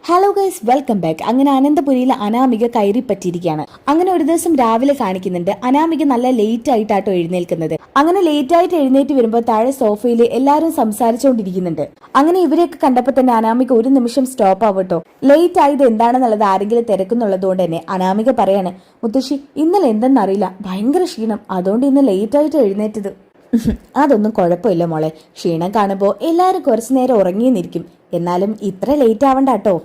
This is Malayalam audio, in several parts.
Hello guys, welcome back. അങ്ങനെ അനന്തപുരിയിൽ അനാമിക കയറി പറ്റിയിരിക്കുകയാണ്. അങ്ങനെ ഒരു ദിവസം രാവിലെ കാണിക്കുന്നുണ്ട് അനാമിക നല്ല ലേറ്റ് ആയിട്ടാട്ടോ എഴുന്നേൽക്കുന്നത്. അങ്ങനെ ലേറ്റ് ആയിട്ട് എഴുന്നേറ്റ് വരുമ്പോൾ താഴെ സോഫയിൽ എല്ലാവരും സംസാരിച്ചുകൊണ്ടിരിക്കുന്നുണ്ട്. അങ്ങനെ ഇവരെയൊക്കെ കണ്ടപ്പോൾ തന്നെ അനാമിക ഒരു നിമിഷം സ്റ്റോപ്പ് ആവട്ടോ. ലേറ്റ് ആയത് എന്താണെന്നുള്ളത് ആരെങ്കിലും തിരക്കുന്നുള്ളത് കൊണ്ട് തന്നെ അനാമിക പറയാണ്, മുത്തശ്ശി ഇന്നലെ എന്തെന്നറിയില്ല, ഭയങ്കര ക്ഷീണം, അതുകൊണ്ട് ഇന്ന് ലേറ്റ് ആയിട്ട് എഴുന്നേറ്റത്. അതൊന്നും കുഴപ്പമില്ല മോളെ, ക്ഷീണം കാണുമ്പോൾ എല്ലാവരും കുറച്ചു നേരം ഉറങ്ങിയെന്നിരിക്കും, എന്നാലും ഇത്ര ലേറ്റ് ആവണ്ട കേട്ടോ.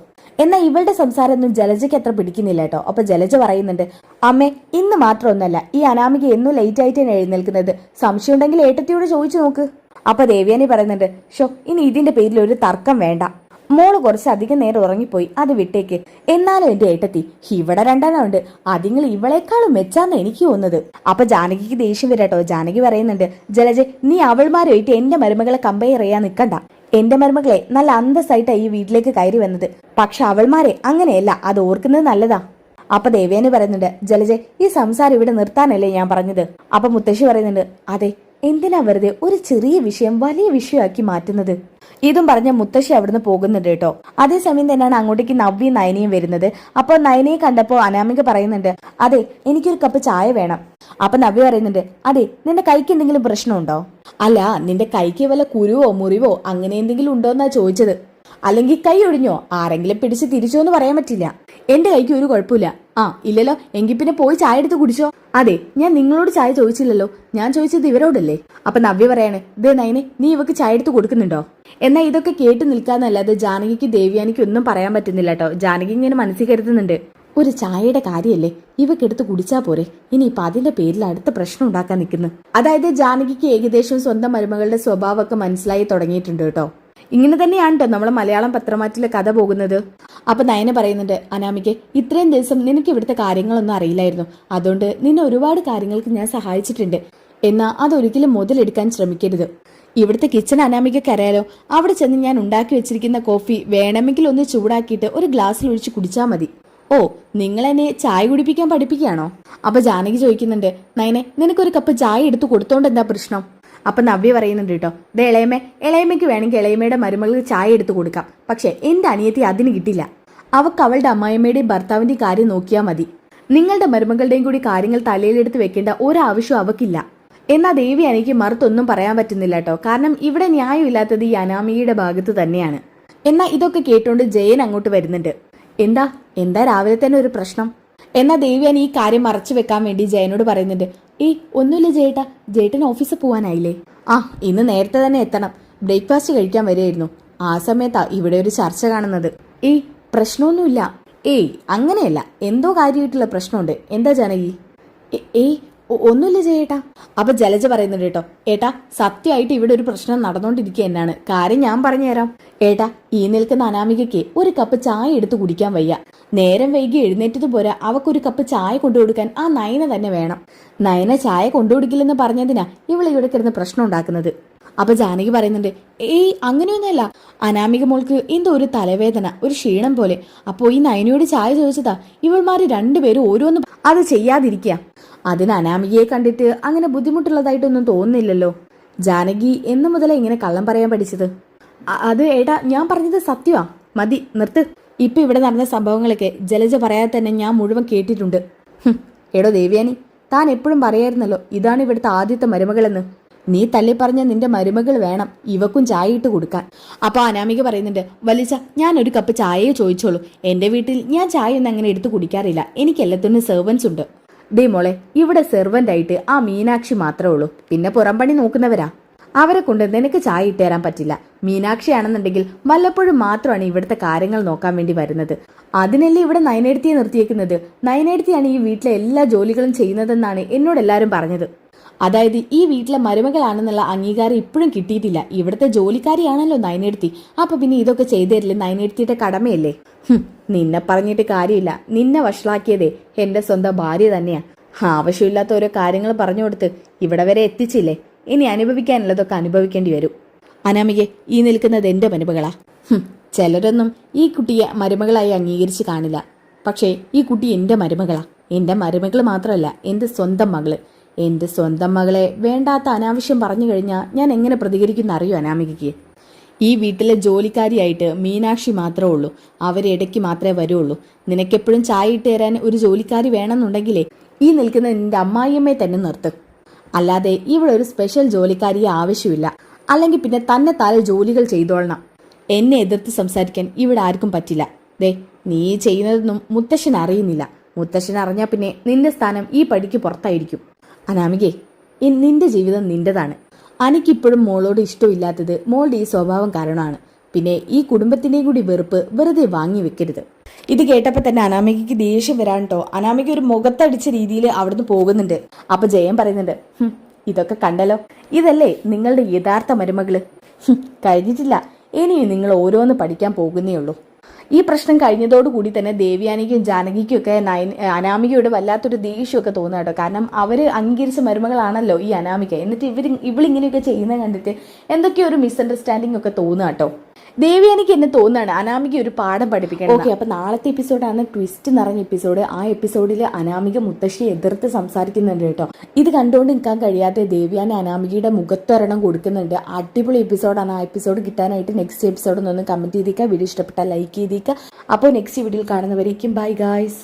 എന്നാൽ ഇവളുടെ സംസാരമൊന്നും ജലജയ്ക്ക് അത്ര പിടിക്കുന്നില്ല കേട്ടോ. അപ്പൊ ജലജ പറയുന്നുണ്ട്, അമ്മേ ഇന്ന് മാത്രമൊന്നല്ല, ഈ അനാമിക എന്നും ലേറ്റ് ആയിട്ടാണ് എഴുന്നേൽക്കുന്നത്, സംശയം ഉണ്ടെങ്കിൽ ഏട്ടത്തിയോട് ചോദിച്ചു നോക്ക്. അപ്പൊ ദേവ്യാനി പറയുന്നുണ്ട്, ഷോ ഇനി ഇതിന്റെ പേരിൽ ഒരു തർക്കം വേണ്ട, മോള് കുറച്ച് അധികം നേരം ഉറങ്ങിപ്പോയി, അത് വിട്ടേക്ക്. എന്നാലും എന്റെ ഏട്ടത്തി ഇവിടെ രണ്ടെണ്ണമുണ്ട്, അതിങ്ങൾ ഇവളെക്കാളും മെച്ചാന്ന് എനിക്ക് തോന്നുന്നത്. അപ്പൊ ജാനകിക്ക് ദേഷ്യം വരാട്ടോ. ജാനകി പറയുന്നുണ്ട്, ജലജ നീ അവൾമാരുമായിട്ട് എന്റെ മരുമകളെ കമ്പയർ ചെയ്യാൻ നിൽക്കണ്ട. എന്റെ മരുമകളെ നല്ല അന്തസ്സായിട്ടാണ് ഈ വീട്ടിലേക്ക് കയറി വന്നത്, പക്ഷെ അവൾമാരെ അങ്ങനെയല്ല, അത് ഓർക്കുന്നത് നല്ലതാ. അപ്പൊ ദേവേനി പറയുന്നുണ്ട്, ജലജ ഈ സംസാരം ഇവിടെ നിർത്താനല്ലേ ഞാൻ പറഞ്ഞത്. അപ്പൊ മുത്തശ്ശി പറയുന്നുണ്ട്, അതെ, എന്തിനാ വെറുതെ ഒരു ചെറിയ വിഷയം വലിയ വിഷയമാക്കി മാറ്റുന്നത്. ഇതും പറഞ്ഞ മുത്തശ്ശി അവിടുന്ന് പോകുന്നുണ്ട് കേട്ടോ. അതേസമയം തന്നെയാണ് അങ്ങോട്ടേക്ക് നവ്യയും നയനയും വരുന്നത്. അപ്പോൾ നയനയെ കണ്ടപ്പോൾ അനാമിക പറയുന്നുണ്ട്, അതെ എനിക്കൊരു കപ്പ് ചായ വേണം. അപ്പൊ നവ്യ പറയുന്നുണ്ട്, അതെ നിന്റെ കൈക്ക് എന്തെങ്കിലും പ്രശ്നമുണ്ടോ? അല്ല, നിന്റെ കൈക്ക് വല്ല കുരുവോ മുറിവോ അങ്ങനെ എന്തെങ്കിലും ഉണ്ടോന്നാ ചോദിച്ചത്. അല്ലെങ്കിൽ കൈ ഒടിഞ്ഞോ, ആരെങ്കിലും പിടിച്ച് തിരിച്ചോ എന്ന് പറയാൻ പറ്റില്ല. എന്റെ കൈക്ക് ഒരു കുഴപ്പമില്ല. ആ ഇല്ലല്ലോ, എങ്കിൽ പിന്നെ പോയി ചായ എടുത്ത് കുടിച്ചോ. അതെ, ഞാൻ നിങ്ങളോട് ചായ ചോദിച്ചില്ലല്ലോ, ഞാൻ ചോദിച്ചത് ഇവരോടല്ലേ. അപ്പൊ നവ്യ പറയാണ്, ദേ നയനെ നീ ഇവക്ക് ചായ എടുത്ത് കൊടുക്കുന്നുണ്ടോ? എന്നാൽ ഇതൊക്കെ കേട്ട് നിൽക്കാന്നല്ലാതെ ജാനകിക്ക് ദേവ്യാനിക്ക് ഒന്നും പറയാൻ പറ്റുന്നില്ല കേട്ടോ. ജാനകി ഇങ്ങനെ മനസ്സിൽ കരുതുന്നുണ്ട്, ഒരു ചായയുടെ കാര്യമല്ലേ, ഇവക്കെടുത്ത് കുടിച്ചാ പോരെ, ഇനിയിപ്പൊ അതിന്റെ പേരിൽ അടുത്ത പ്രശ്നം ഉണ്ടാക്കാൻ നിൽക്കുന്നു. അതായത് ജാനകിക്ക് ഏകദേശം സ്വന്തം മരുമകളുടെ സ്വഭാവമൊക്കെ മനസ്സിലായി തുടങ്ങിയിട്ടുണ്ട് കേട്ടോ. ഇങ്ങനെ തന്നെയാണ് കേട്ടോ നമ്മളെ മലയാളം പത്രമാറ്റിലെ കഥ പോകുന്നത്. അപ്പൊ നയന പറയുന്നുണ്ട്, അനാമിക്ക് ഇത്രയും ദിവസം നിനക്ക് ഇവിടുത്തെ കാര്യങ്ങളൊന്നും അറിയില്ലായിരുന്നു, അതുകൊണ്ട് നിന്നെ ഒരുപാട് കാര്യങ്ങൾക്ക് ഞാൻ സഹായിച്ചിട്ടുണ്ട്, എന്നാ അതൊരിക്കലും മുതലെടുക്കാൻ ശ്രമിക്കരുത്. ഇവിടുത്തെ കിച്ചൺ അനാമികക്ക് അറിയാലോ, അവിടെ ചെന്ന് ഞാൻ ഉണ്ടാക്കി വെച്ചിരിക്കുന്ന കോഫി വേണമെങ്കിൽ ഒന്ന് ചൂടാക്കിയിട്ട് ഒരു ഗ്ലാസ്സിൽ ഒഴിച്ച് കുടിച്ചാൽ മതി. ഓ, നിങ്ങൾ എന്നെ ചായ കുടിപ്പിക്കാൻ പഠിപ്പിക്കുകയാണോ? അപ്പൊ ജാനകി ചോദിക്കുന്നുണ്ട്, നയനെ നിനക്കൊരു കപ്പ് ചായ എടുത്ത് കൊടുത്തോണ്ട് എന്താ പ്രശ്നം? അപ്പൊ നവ്യ പറയുന്നുണ്ട് കേട്ടോ, ദേ ഇളയമ്മയ്ക്ക് വേണമെങ്കിൽ ഇളയമ്മയുടെ മരുമകൾക്ക് ചായ എടുത്ത് കൊടുക്കാം, പക്ഷെ എന്റെ അനിയത്തി അതിന് കിട്ടില്ല. അവക്ക് അവളുടെ അമ്മായിമ്മയുടെയും ഭർത്താവിന്റെയും കാര്യം നോക്കിയാൽ മതി, നിങ്ങളുടെ മരുമകളുടെയും കൂടി കാര്യങ്ങൾ തലയിലെടുത്ത് വെക്കേണ്ട ഒരാവശ്യം അവക്കില്ല. എന്നാ ദേവി എനിക്ക് മറുത്തൊന്നും പറയാൻ പറ്റുന്നില്ല കേട്ടോ, കാരണം ഇവിടെ ന്യായമില്ലാത്തത് ഈ അനാമികയുടെ ഭാഗത്ത് തന്നെയാണ്. എന്നാ ഇതൊക്കെ കേട്ടോണ്ട് ജയൻ അങ്ങോട്ട് വരുന്നുണ്ട്. എന്താ രാവിലെ തന്നെ ഒരു പ്രശ്നം? എന്നാ ദേവിയാൻ ഈ കാര്യം മറച്ചു വെക്കാൻ വേണ്ടി ജയനോട് പറയുന്നുണ്ട്, ഒന്നുമില്ല ജേട്ടാ, ജേട്ടൻ ഓഫീസിൽ പോവാനായില്ലേ? ആ ഇന്ന് നേരത്തെ തന്നെ എത്തണം, ബ്രേക്ക്ഫാസ്റ്റ് കഴിക്കാൻ വരികയായിരുന്നു, ആ സമയത്താ ഇവിടെ ഒരു ചർച്ച കാണുന്നത്. പ്രശ്നമൊന്നുമില്ല. അങ്ങനെയല്ല, എന്തോ കാര്യമായിട്ടുള്ള പ്രശ്നമുണ്ട്. എന്താ ജാനകി? ഒന്നുമില്ല ജയേട്ടാ. അപ്പൊ ജലജ പറയുന്നുണ്ട് കേട്ടോ, ഏട്ടാ സത്യമായിട്ട് ഇവിടെ ഒരു പ്രശ്നം നടന്നുകൊണ്ടിരിക്കുക എന്നാണ്, കാര്യം ഞാൻ പറഞ്ഞുതരാം. ഏട്ടാ ഈ നിൽക്കുന്ന അനാമികയ്ക്ക് ഒരു കപ്പ് ചായ എടുത്ത് കുടിക്കാൻ വയ്യ, നേരം വൈകി എഴുന്നേറ്റത് പോരാ, അവക്കൊരു കപ്പ് ചായ കൊണ്ടുകൊടുക്കാൻ ആ നയന തന്നെ വേണം. നയന ചായ കൊണ്ടുകൊടുക്കില്ലെന്ന് പറഞ്ഞതിനാ ഇവൾ ഇവിടെ കിടന്ന് പ്രശ്നം ഉണ്ടാക്കുന്നത്. അപ്പൊ ജാനകി പറയുന്നുണ്ട്, അങ്ങനെയൊന്നുമല്ല, അനാമിക മോൾക്ക് എന്തോ ഒരു തലവേദന, ഒരു ക്ഷീണം പോലെ, അപ്പോ ഈ നയനയോട് ചായ ചോദിച്ചതാ, ഇവൾമാര് രണ്ടുപേരും ഓരോന്ന് അത് ചെയ്യാതിരിക്കുക. അതിന് അനാമികയെ കണ്ടിട്ട് അങ്ങനെ ബുദ്ധിമുട്ടുള്ളതായിട്ടൊന്നും തോന്നുന്നില്ലല്ലോ. ജാനകി എന്ന് മുതലേ ഇങ്ങനെ കള്ളം പറയാൻ പഠിച്ചത്? അത് ഏട്ടാ ഞാൻ പറഞ്ഞത് സത്യമാ, മതി നിർത്ത്. ഇപ്പൊ ഇവിടെ നടന്ന സംഭവങ്ങളൊക്കെ ജലജ പറയാതെ തന്നെ ഞാൻ മുഴുവൻ കേട്ടിട്ടുണ്ട്. എടോ ദേവ്യാനി, താൻ എപ്പോഴും പറയായിരുന്നല്ലോ ഇതാണ് ഇവിടുത്തെ ആദ്യത്തെ മരുമകളെന്ന്. നീ തള്ളി പറഞ്ഞ നിന്റെ മരുമകൾ വേണം ഇവക്കും ചായ ഇട്ട് കൊടുക്കാൻ. അപ്പൊ അനാമിക പറയുന്നുണ്ട്, വലിച്ച ഞാൻ ഒരു കപ്പ് ചായയെ ചോദിച്ചോളൂ, എന്റെ വീട്ടിൽ ഞാൻ ചായ ഒന്നും അങ്ങനെ എടുത്ത് കുടിക്കാറില്ല, എനിക്ക് എല്ലാത്തിനും സെർവൻസ് ഉണ്ട്. ദേ മോളെ, ഇവിടെ സെർവന്റ് ആയിട്ട് ആ മീനാക്ഷി മാത്രമേ ഉള്ളൂ, പിന്നെ പുറംപണി നോക്കുന്നവരാ, അവരെ കൊണ്ട് നിനക്ക് ചായ ഇട്ടുതരാൻ പറ്റില്ല. മീനാക്ഷി ആണെന്നുണ്ടെങ്കിൽ വല്ലപ്പോഴും മാത്രമാണ് ഇവിടുത്തെ കാര്യങ്ങൾ നോക്കാൻ വേണ്ടി വരുന്നത്, അതിനല്ലേ ഇവിടെ നയനേടത്തിയെ നിർത്തിയേക്കുന്നത്. നയനേടത്തിയാണ് ഈ വീട്ടിലെ എല്ലാ ജോലികളും ചെയ്യുന്നതെന്നാണ് എന്നോട് എല്ലാവരും പറഞ്ഞത്. അതായത് ഈ വീട്ടിലെ മരുമകളാണെന്നുള്ള അംഗീകാരം ഇപ്പോഴും കിട്ടിയിട്ടില്ല, ഇവിടുത്തെ ജോലിക്കാരിയാണല്ലോ നയനേടത്തി, അപ്പൊ പിന്നെ ഇതൊക്കെ ചെയ്തു തരില്ലേ നയനേടത്തിയുടെ കടമയല്ലേ. നിന്നെ പറഞ്ഞിട്ട് കാര്യമില്ല, നിന്നെ വഷളാക്കിയതേ എന്റെ സ്വന്തം ഭാര്യ തന്നെയാ. ആവശ്യമില്ലാത്ത ഓരോ കാര്യങ്ങൾ പറഞ്ഞു കൊടുത്ത് ഇവിടെ വരെ എത്തിച്ചില്ലേ, ഇനി അനുഭവിക്കാനുള്ളതൊക്കെ അനുഭവിക്കേണ്ടി വരും. അനാമികെ ഈ നിൽക്കുന്നത് എന്റെ മരുമകളാ. ചിലരൊന്നും ഈ കുട്ടിയെ മരുമകളായി അംഗീകരിച്ച് കാണില്ല, പക്ഷേ ഈ കുട്ടി എന്റെ മരുമകളാ. എന്റെ മരുമകൾ മാത്രമല്ല, എന്റെ സ്വന്തം മകള്. എന്റെ സ്വന്തം മകളെ വേണ്ടാത്ത അനാവശ്യം പറഞ്ഞു കഴിഞ്ഞാൽ ഞാൻ എങ്ങനെ പ്രതികരിക്കുന്ന അറിയോ അനാമികയ്ക്ക്? ഈ വീട്ടിലെ ജോലിക്കാരിയായിട്ട് മീനാക്ഷി മാത്രമേ ഉള്ളൂ. അവരിടയ്ക്ക് മാത്രമേ വരുള്ളൂ. നിനക്കെപ്പോഴും ചായ ഇട്ട് തരാൻ ഒരു ജോലിക്കാരി വേണമെന്നുണ്ടെങ്കിലേ ഈ നിൽക്കുന്ന നിന്റെ അമ്മായിയമ്മയെ തന്നെ നിർത്ത്. അല്ലാതെ ഇവിടെ ഒരു സ്പെഷ്യൽ ജോലിക്കാരിയെ ആവശ്യമില്ല. അല്ലെങ്കിൽ പിന്നെ തന്നെ താഴെ ജോലികൾ ചെയ്തോളണം. എന്നെ എതിർത്ത് സംസാരിക്കാൻ ഇവിടെ ആർക്കും പറ്റില്ല. ദേ, നീ ചെയ്യുന്നതൊന്നും മുത്തശ്ശൻ അറിയുന്നില്ല. മുത്തശ്ശൻ അറിഞ്ഞാൽ പിന്നെ നിന്റെ സ്ഥാനം ഈ പടിക്ക് പുറത്തായിരിക്കും. അനാമികേ, നിന്റെ ജീവിതം നിന്റേതാണ്. എനിക്കിപ്പോഴും മോളോട് ഇഷ്ടമില്ലാത്തത് മോളുടെ ഈ സ്വഭാവം കാരണമാണ്. പിന്നെ ഈ കുടുംബത്തിന്റെയും കൂടി വെറുപ്പ് വെറുതെ വാങ്ങി വെക്കരുത്. ഇത് കേട്ടപ്പോൾ തന്നെ അനാമികയ്ക്ക് ദേഷ്യം വരാൻ കേട്ടോ. അനാമിക ഒരു മുഖത്തടിച്ച രീതിയിൽ അവിടുന്ന് പോകുന്നുണ്ട്. അപ്പൊ ജയൻ പറയുന്നുണ്ട്, ഇതൊക്കെ കണ്ടല്ലോ, ഇതല്ലേ നിങ്ങളുടെ യഥാർത്ഥ മരുമകള്? കഴിഞ്ഞിട്ടില്ല, ഇനിയും നിങ്ങൾ ഓരോന്ന് പഠിക്കാൻ പോകുന്നേ ഉള്ളൂ. ഈ പ്രശ്നം കഴിഞ്ഞതോടുകൂടി തന്നെ ദേവ്യാനിക്കും ജാനകിക്കും ഒക്കെ അനാമികയോട് വല്ലാത്തൊരു ദേഷ്യമൊക്കെ തോന്നുക കേട്ടോ. കാരണം അവര് അംഗീകരിച്ച മരുമകളാണല്ലോ ഈ അനാമിക. എന്നിട്ട് ഇവളിങ്ങനെയൊക്കെ ചെയ്യുന്നത് കണ്ടിട്ട് എന്തൊക്കെയോ ഒരു മിസ്അണ്ടർസ്റ്റാൻഡിങ് ഒക്കെ തോന്നുക കേട്ടോ. ദേവ്യാനിക്ക് എന്നെ തോന്നുകയാണ് അനാമിക ഒരു പാഠം പഠിപ്പിക്കണം. ഓക്കെ, അപ്പൊ നാളത്തെ എപ്പിസോഡാണ് ട്വിസ്റ്റ് നിറഞ്ഞ എപ്പിസോഡ്. ആ എപ്പിസോഡിൽ അനാമിക മുത്തശ്ശിയെ എതിർത്ത് സംസാരിക്കുന്നുണ്ട് കേട്ടോ. ഇത് കണ്ടുകൊണ്ട് നിൽക്കാൻ കഴിയാത്ത ദേവ്യാനി അനാമികയുടെ മുഖത്തൊരെണ്ണം കൊടുക്കുന്നുണ്ട്. അടിപൊളി എപ്പിസോഡാണ്. ആ എപ്പിസോഡ് കിട്ടാനായിട്ട് നെക്സ്റ്റ് എപ്പിസോഡ് ഒന്ന് കമന്റ് ചെയ്തേക്കുക. വീഡിയോ ഇഷ്ടപ്പെട്ടാൽ ലൈക്ക് ചെയ്തേക്കുക. അപ്പോൾ നെക്സ്റ്റ് വീഡിയോയിൽ കാണുന്നവരേക്കും ബൈ ഗായ്സ്.